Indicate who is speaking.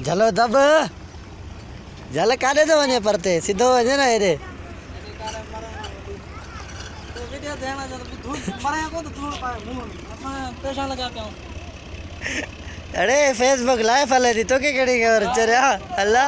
Speaker 1: झलो दब झल काॾे थो वञे परते सिधो वञे न हेॾे अरे फेसबुक लाइव हले थी तोखे कहिड़ी ख़बर चरिया अल्लाह